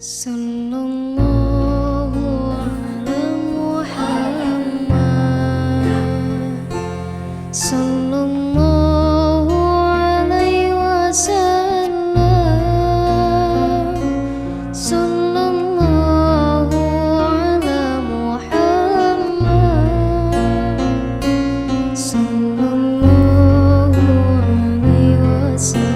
Sallallahu ala Muhammad, sallallahu alaihi wasallam, sallallahu ala Muhammad, sallallahu alaihi wasallam.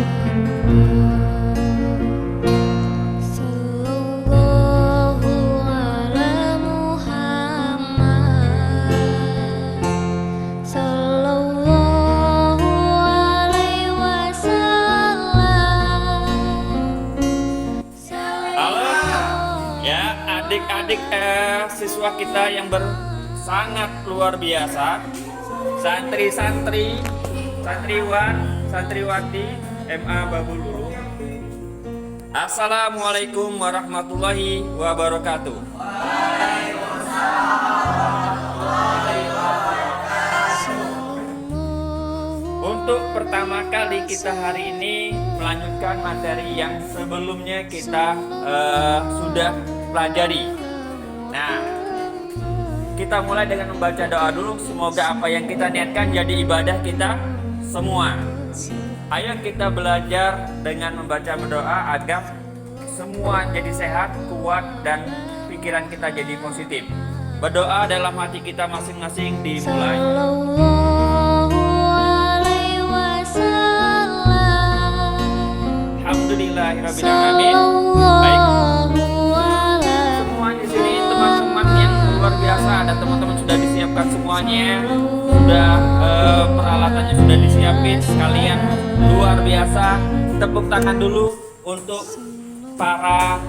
Adik-adik siswa kita yang sangat luar biasa, santri-santri, santriwan, santriwati MA Babululu. Assalamualaikum warahmatullahi wabarakatuh. Untuk pertama kali kita hari ini melanjutkan materi yang sebelumnya kita sudah pelajari. Nah, kita mulai dengan membaca doa dulu. Semoga apa yang kita niatkan jadi ibadah kita semua. Ayo kita belajar dengan membaca berdoa agar semua jadi sehat, kuat, dan pikiran kita jadi positif. Berdoa dalam hati kita masing-masing dimulai. Alhamdulillahirrahmanirrahim. Baik. Semua di sini teman-teman yang luar biasa, ada teman-teman sudah disiapkan semuanya, sudah peralatannya sudah disiapin sekalian, luar biasa. Tepuk tangan dulu untuk para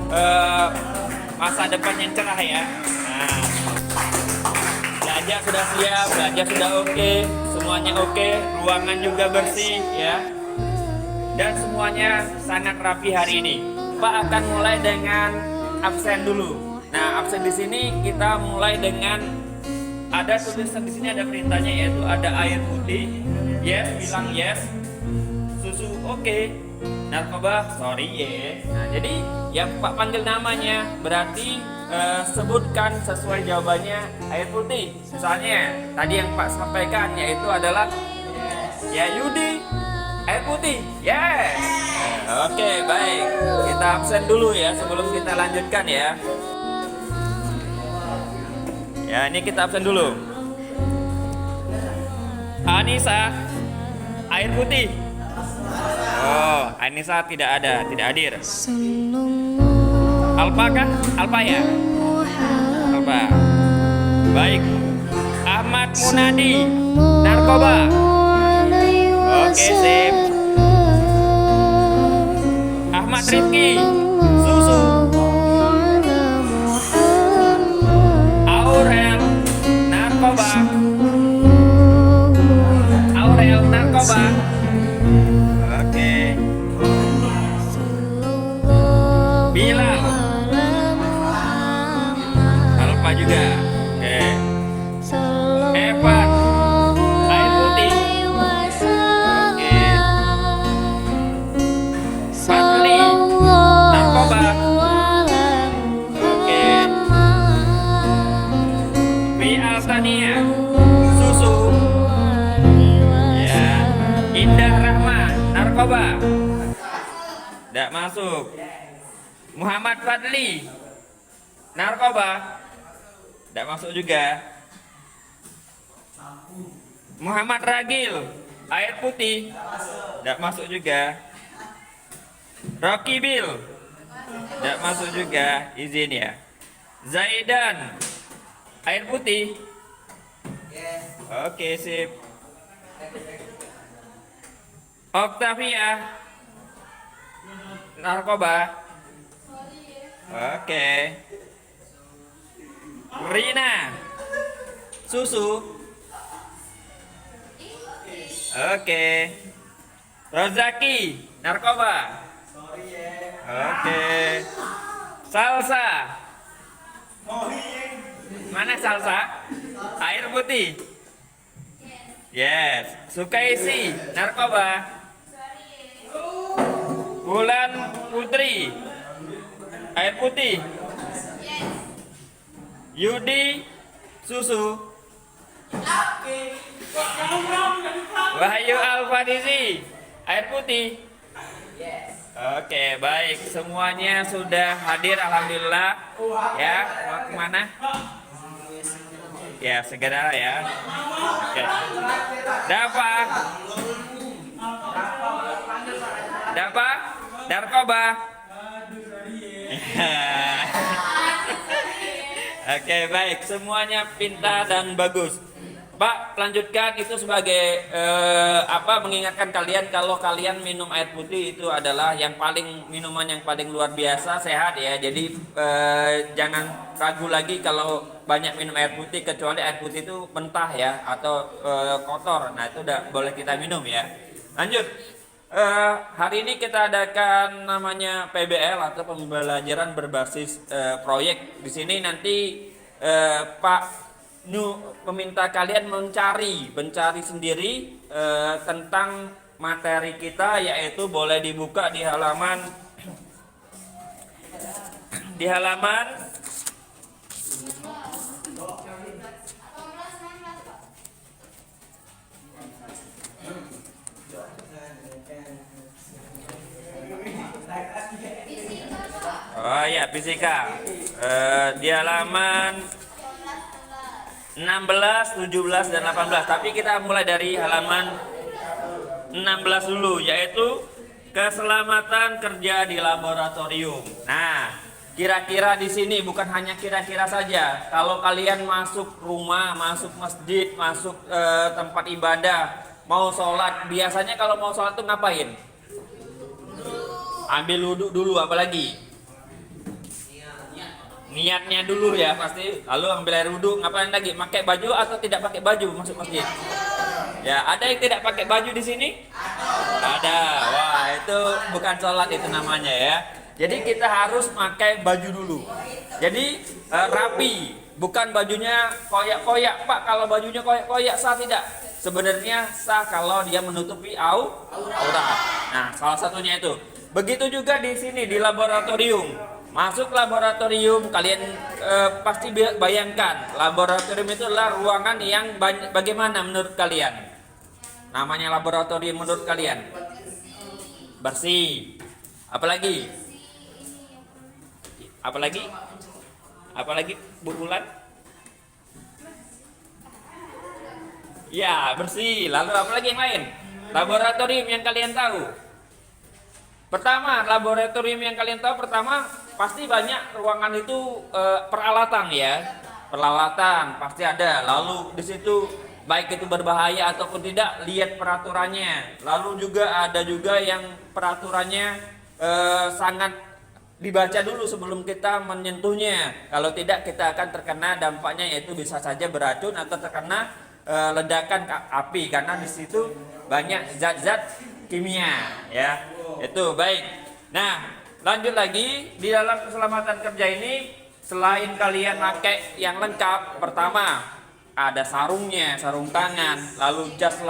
masa depan yang cerah ya. Nah, belajar sudah siap, belajar sudah oke, semuanya oke, ruangan juga bersih ya. Dan semuanya sangat rapi hari ini. Pak akan mulai dengan absen dulu. Nah, absen di sini kita mulai dengan ada tulisan di sini, ada perintahnya, yaitu ada air putih. Yes, bilang yes. Susu oke. Narkoba sorry yes. Nah, jadi yang Pak panggil namanya berarti sebutkan sesuai jawabannya air putih. Misalnya tadi yang Pak sampaikan yaitu adalah ya Yudi. Air putih, yes. Oke, baik. Kita absen dulu ya sebelum kita lanjutkan ya. Ya, ini kita absen dulu. Anissa, air putih. Oh, Anissa tidak ada, tidak hadir. Alpa kah? Alpa ya? Alpa. Baik. Ahmad Munadi, narkoba. Oke, sip. Ahmad Rifki, susu. Aurel, narkoba. Aurel, narkoba. Oke. Bilal, Alfa juga. Oke. Evan, air putih. Oke. Fadli, narkoba. Oke. Fi Altania, susu. Ya. Indah Rahma, narkoba. Tidak masuk. Muhammad Fadli, narkoba. Tidak masuk juga. Muhammad Ragil, air putih. Tidak masuk juga. Rocky Bill, tidak masuk juga. Izin ya. Zaidan, air putih. Oke, sip. Octavia, narkoba. Oke. Rina, susu. Oke. Rozaki, narkoba. Oke. Salsa. Mana salsa? Air putih. Yes. Sukaisi, narkoba. Bulan Putri, Air putih. Yudi, susu. Wahyu Alfadisi, air putih. Oke, baik. Semuanya sudah hadir, alhamdulillah. Ya, mau kemana? Ya, segera ya. Oke. Dapat. Dapat. Narkoba. Oke, baik. Semuanya pintar dan bagus. Pak, lanjutkan itu sebagai mengingatkan kalian kalau kalian minum air putih itu adalah minuman yang paling luar biasa sehat ya. Jadi jangan ragu lagi kalau banyak minum air putih, kecuali air putih itu mentah ya atau kotor. Nah, itu udah boleh kita minum ya. Lanjut. Hari ini kita adakan namanya PBL atau pembelajaran berbasis proyek. Di sini nanti Pak meminta kalian mencari sendiri tentang materi kita, yaitu boleh dibuka di halaman fisika di halaman 16, 17, dan 18. Tapi kita mulai dari halaman 16 dulu, yaitu keselamatan kerja di laboratorium. Nah, kira-kira di sini bukan hanya kira-kira saja. Kalau kalian masuk rumah, masuk masjid, masuk tempat ibadah, mau sholat, biasanya kalau mau sholat tuh ngapain? Ambil wudhu dulu, apalagi? Niatnya dulu ya pasti, lalu ambil air wudhu. Ngapain lagi? Pakai baju atau tidak pakai baju masuk masjid? Ya, ada yang tidak pakai baju di sini? Ada. Wah, itu bukan sholat itu namanya ya. Jadi kita harus pakai baju dulu. Jadi rapi, bukan bajunya koyak-koyak. Pak, kalau bajunya koyak-koyak sah tidak? Sebenarnya sah kalau dia menutupi aurat. Nah, salah satunya itu. Begitu juga di sini di laboratorium. Masuk laboratorium, kalian pasti bayangkan laboratorium itu adalah ruangan yang bagaimana menurut kalian? Namanya laboratorium menurut kalian? Bersih. Apalagi? Apalagi Bu Bulan? Ya, bersih. Lalu apalagi yang lain? Laboratorium yang kalian tahu? Pertama, laboratorium yang kalian tahu pasti banyak ruangan itu peralatan ya. Peralatan pasti ada. Lalu di situ baik itu berbahaya ataupun tidak, lihat peraturannya. Lalu juga ada juga yang peraturannya sangat dibaca dulu sebelum kita menyentuhnya. Kalau tidak, kita akan terkena dampaknya, yaitu bisa saja beracun atau terkena ledakan api, karena di situ banyak zat-zat kimia ya. Itu baik. Nah, lanjut lagi di dalam keselamatan kerja ini, selain kalian pakai yang lengkap, pertama ada sarungnya, sarung tangan, lalu jas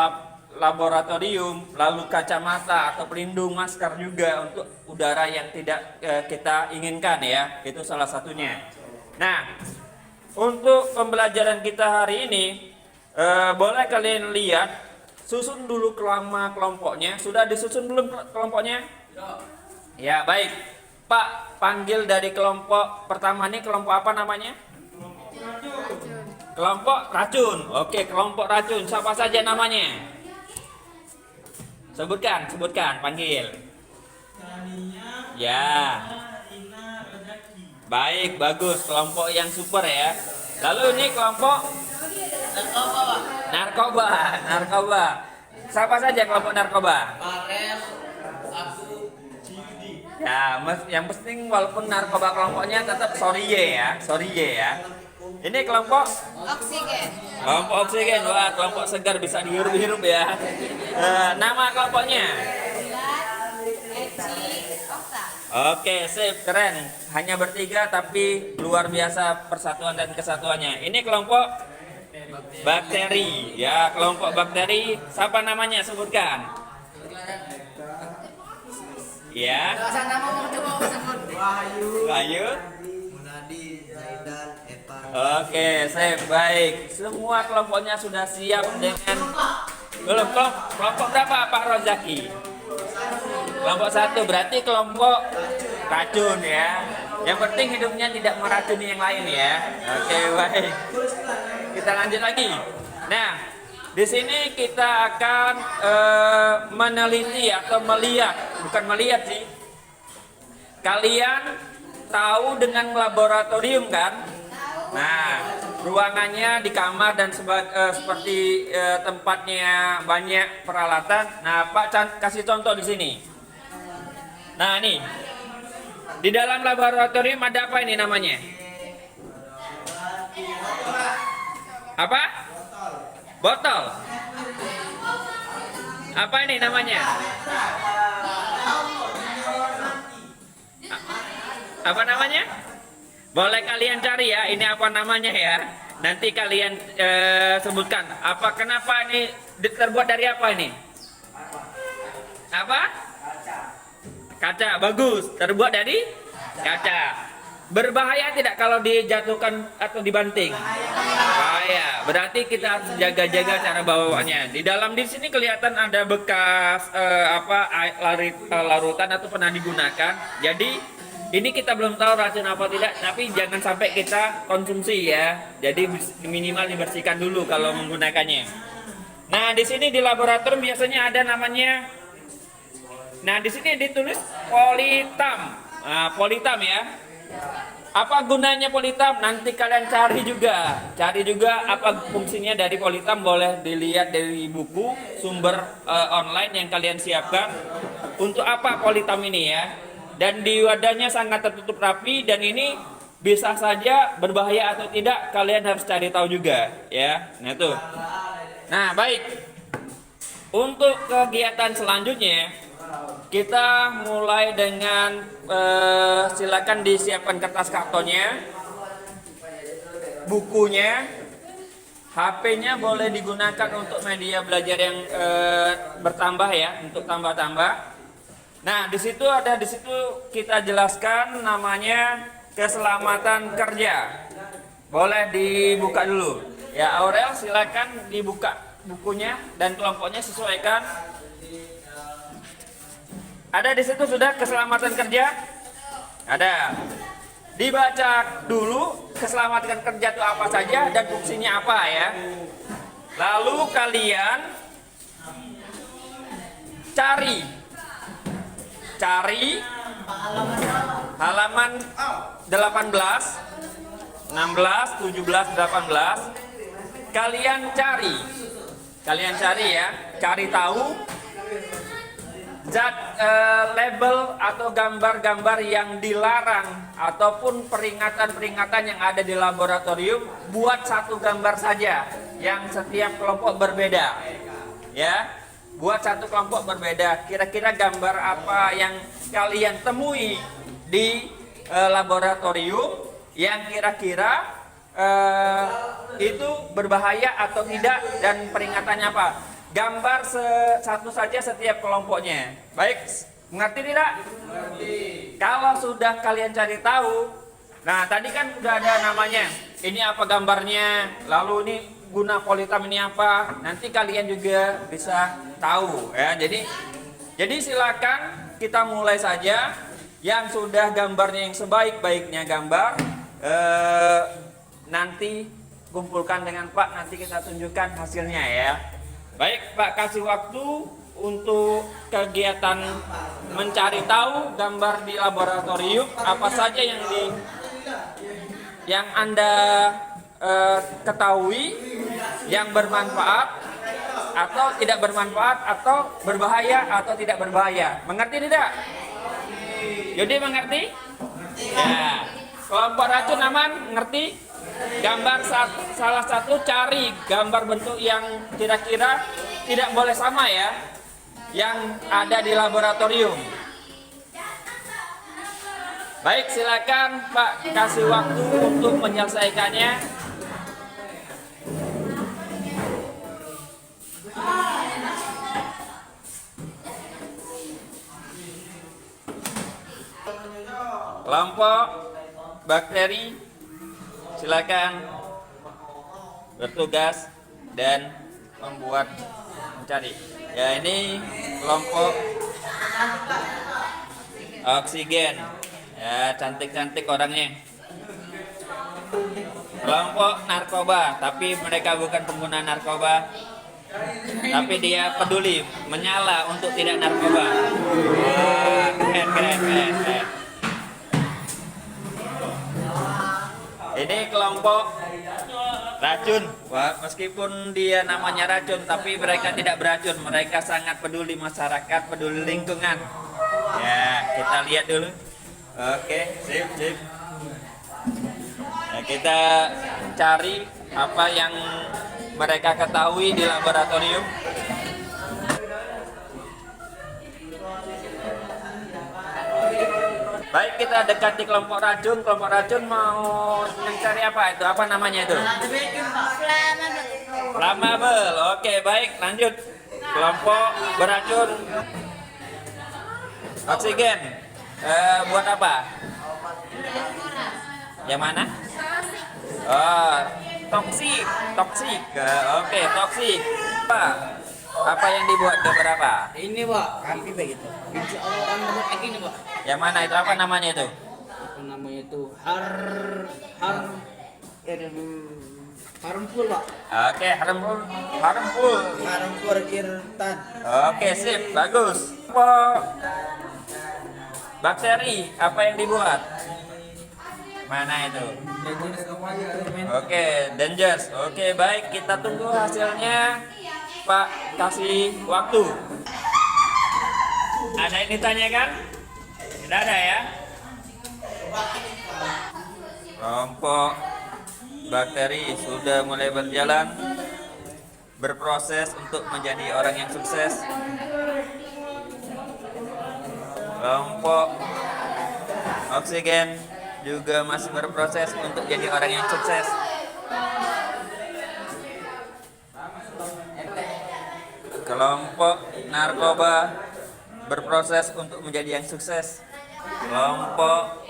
laboratorium, lalu kacamata atau pelindung, masker juga untuk udara yang tidak kita inginkan ya. Itu salah satunya. Nah, untuk pembelajaran kita hari ini boleh kalian lihat, susun dulu kelompoknya. Sudah disusun belum kelompoknya? Ya, baik. Pak, panggil dari kelompok pertama ini, kelompok apa namanya? Kelompok racun. Oke, kelompok racun. Siapa saja namanya? Sebutkan, panggil. Ya. Baik, bagus. Kelompok yang super ya. Lalu ini kelompok narkoba. Siapa saja kelompok narkoba? Ya, yang penting walaupun narkoba kelompoknya tetap sorry ya. Ini kelompok Oksigen. Kelompok oksigen. Wah, kelompok segar, bisa dihirup-hirup ya. Nama kelompoknya? Oke, sip, keren. Hanya bertiga tapi luar biasa persatuan dan kesatuannya. Ini kelompok bakteri. Ya, kelompok bakteri. Siapa namanya? Sebutkan. Ya. Wahyu. Munadi, Zaidan, Evan. Oke, sip, baik. Semua kelompoknya sudah siap dengan kelompok berapa Pak Rozaki? Kelompok 1 berarti kelompok racun ya. Yang penting hidupnya tidak meracuni yang lain ya. Oke, baik. Kita lanjut lagi. Nah, di sini kita akan meneliti atau melihat, bukan melihat sih. Kalian tahu dengan laboratorium kan? Nah, ruangannya di kamar dan seperti tempatnya banyak peralatan. Nah, Pak kasih contoh di sini. Nah, nih. Di dalam laboratorium ada apa ini namanya? Apa? Botol. Apa ini namanya? Apa namanya? Boleh kalian cari ya, ini apa namanya ya. Nanti kalian sebutkan. Kenapa ini terbuat dari apa ini? Apa? Kaca, bagus. Terbuat dari kaca. Berbahaya tidak kalau dijatuhkan atau dibanting? Bahaya. Berarti kita harus jaga-jaga cara bawanya. Di sini kelihatan ada bekas larutan atau pernah digunakan. Jadi ini kita belum tahu racun apa tidak, tapi jangan sampai kita konsumsi ya. Jadi minimal dibersihkan dulu kalau menggunakannya. Nah, di sini di laboratorium biasanya ada namanya. Nah, di sini ditulis politam. Nah, politam ya. Apa gunanya politam? Nanti kalian cari juga. Cari juga apa fungsinya dari politam, boleh dilihat dari buku sumber online yang kalian siapkan. Untuk apa politam ini ya? Dan di wadahnya sangat tertutup rapi dan ini bisa saja berbahaya atau tidak, kalian harus cari tahu juga ya. Nah, itu. Nah, baik. Untuk kegiatan selanjutnya kita mulai dengan silakan disiapkan kertas kartonnya, bukunya, HP-nya boleh digunakan untuk media belajar yang bertambah ya, untuk tambah-tambah. Nah, di situ kita jelaskan namanya keselamatan kerja. Boleh dibuka dulu. Ya, Aurel silakan dibuka bukunya dan kelompoknya sesuaikan. Ada di situ sudah keselamatan kerja? Ada. Dibaca dulu keselamatan kerja itu apa saja dan fungsinya apa ya. Lalu kalian cari halaman 18, 16, 17, 18. Kalian cari ya, cari tahu label atau gambar-gambar yang dilarang ataupun peringatan-peringatan yang ada di laboratorium. Buat satu gambar saja yang setiap kelompok berbeda ya, buat satu kelompok berbeda. Kira-kira gambar apa yang kalian temui di laboratorium yang kira-kira itu berbahaya atau tidak dan peringatannya apa. Gambar satu saja setiap kelompoknya. Baik, mengerti tidak? Mengerti. Kalau sudah kalian cari tahu, nah tadi kan sudah ada namanya. Ini apa gambarnya? Lalu ini guna politam ini apa? Nanti kalian juga bisa tahu ya. Jadi silakan kita mulai saja. Yang sudah gambarnya yang sebaik-baiknya gambar, nanti kumpulkan dengan Pak. Nanti kita tunjukkan hasilnya ya. Baik, Pak kasih waktu untuk kegiatan mencari tahu gambar di laboratorium apa saja yang Anda ketahui yang bermanfaat atau tidak bermanfaat atau berbahaya atau tidak berbahaya. Mengerti tidak? Jadi mengerti? Ya. Kelompok racun aman, ngerti? Gambar salah satu, cari gambar bentuk yang kira-kira tidak boleh sama ya, yang ada di laboratorium. Baik, silakan Pak kasih waktu untuk menyelesaikannya. Kelompok bakteri, silakan bertugas dan mencari. Ya, ini kelompok oksigen. Ya, cantik-cantik orangnya. Kelompok narkoba, tapi mereka bukan pengguna narkoba, tapi dia peduli, menyala untuk tidak narkoba. Wah, keren. Ini kelompok racun. Wah, meskipun dia namanya racun, tapi mereka tidak beracun. Mereka sangat peduli masyarakat, peduli lingkungan. Ya, kita lihat dulu. Oke, sip. Nah, kita cari apa yang mereka ketahui di laboratorium. Baik, kita dekati kelompok racun. Kelompok racun mau mencari apa itu? Apa namanya itu? Flammable. Oke, baik, lanjut. Kelompok beracun. Oksigen. Buat apa? Yang mana? Oh, toksik. Oke, toksik. Apa yang dibuat beberapa? Ini Pak, rapi begitu. Insya Allah orang dapat lagi nih Pak. Yang mana itu? Apa namanya itu? Apa namanya itu? Harmful Pak. Oke, harmful. Harmful irritan. Oke, sip, bagus. Apa bakteri? Apa yang dibuat? Mana itu? Oke, dangerous. Oke, baik, kita tunggu hasilnya. Pak, kasih waktu. Ada yang ditanyakan? Tidak ada ya? Kelompok bakteri sudah mulai berjalan, berproses untuk menjadi orang yang sukses. Kelompok oksigen juga masih berproses untuk jadi orang yang sukses. Kelompok narkoba berproses untuk menjadi yang sukses. Kelompok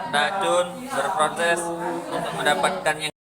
racun berproses untuk mendapatkan yang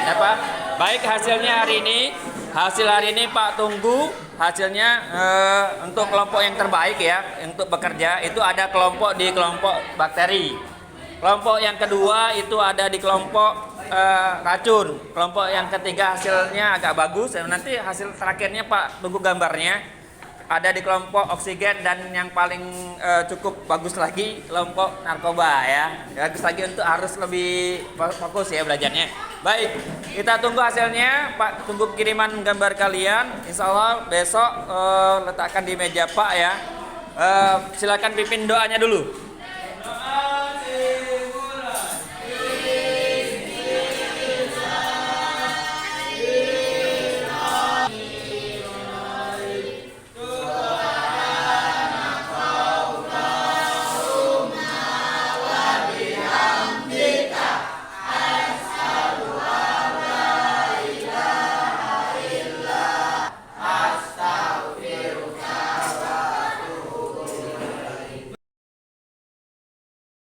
apa? Baik, hasilnya hari ini. Hasil hari ini Pak tunggu hasilnya untuk kelompok yang terbaik ya, untuk bekerja itu ada kelompok di kelompok bakteri. Kelompok yang kedua itu ada di kelompok racun. Kelompok yang ketiga hasilnya agak bagus. Nanti hasil terakhirnya Pak tunggu gambarnya. Ada di kelompok oksigen dan yang paling cukup bagus lagi kelompok narkoba ya. Bagus lagi untuk harus lebih fokus ya belajarnya. Baik, kita tunggu hasilnya Pak. Tunggu kiriman gambar kalian. Insya Allah besok letakkan di meja Pak ya. Silakan pimpin doanya dulu.